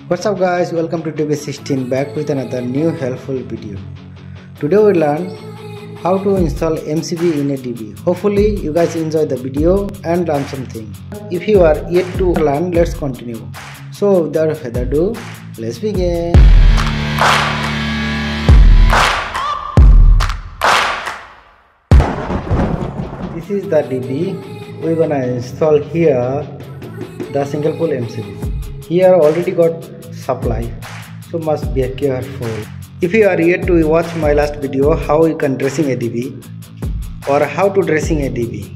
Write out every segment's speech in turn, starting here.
What's up guys, welcome to DB16 back with another new helpful video. Today we learn how to install MCB in a DB. Hopefully you guys enjoy the video and learn something. If you are yet to learn, let's continue. So without further ado, let's begin. This is the DB. We're gonna install here the single pole MCB. Here already got supply, so must be careful. If you are yet to watch my last video how you can dressing a DB or how to dressing a DB,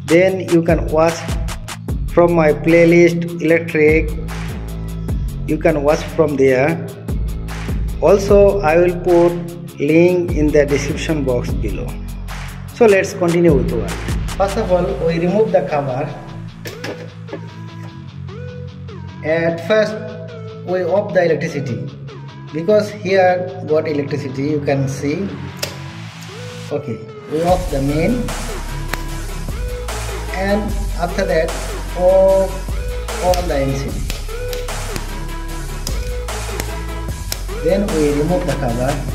then you can watch from my playlist electric. You can watch from there. Also I will put link in the description box below. So let's continue with work. First of all, we remove the cover. At first we off the electricity because here got electricity, you can see. Okay, we off the main, and after that off all the MCB. Then we remove the cover.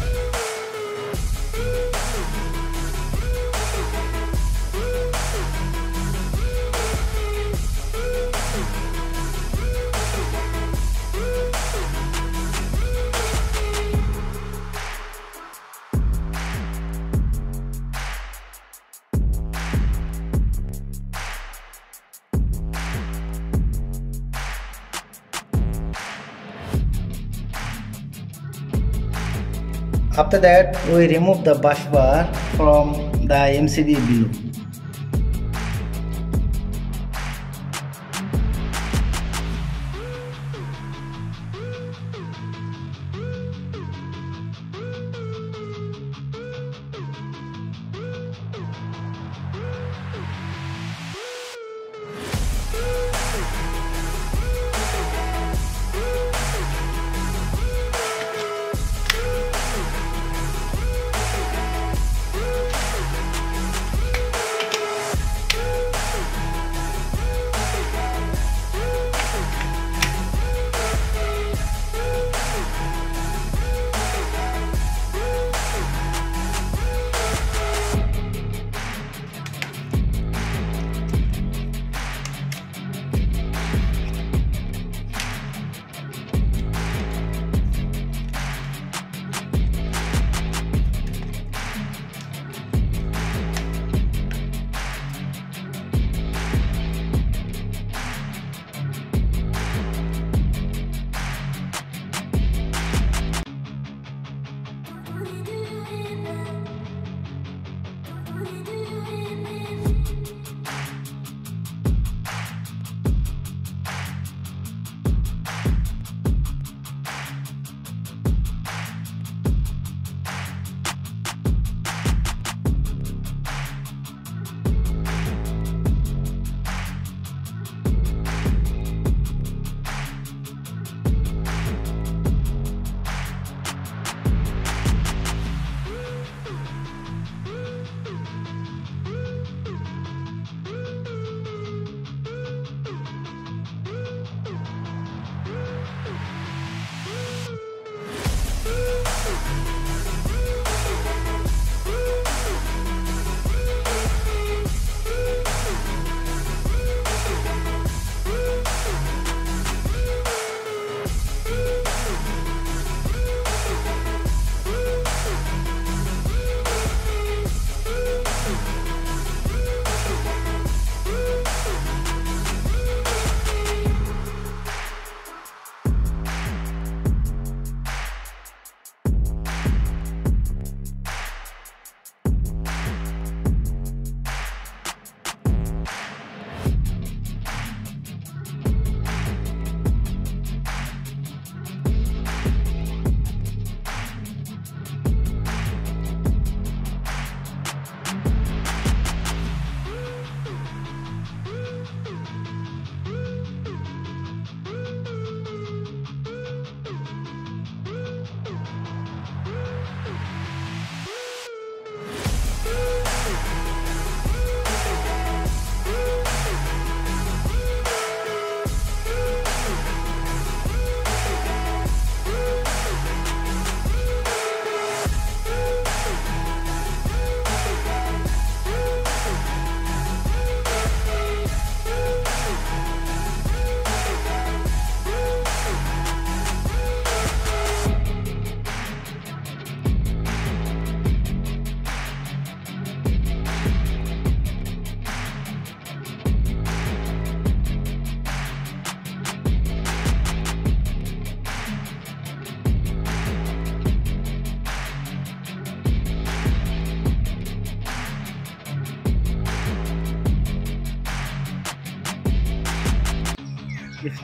After that, we remove the bus bar from the MCB below.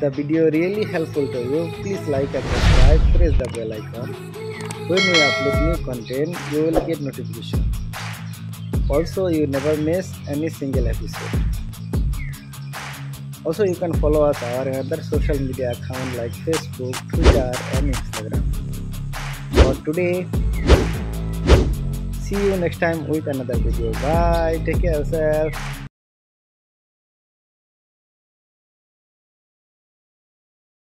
the video really helpful to you, please like and subscribe, press the bell icon. When we upload new content, you will get notification. Also, you never miss any single episode. Also, you can follow us our other social media account like Facebook, Twitter and Instagram. For today, see you next time with another video. Bye. Take care of yourself.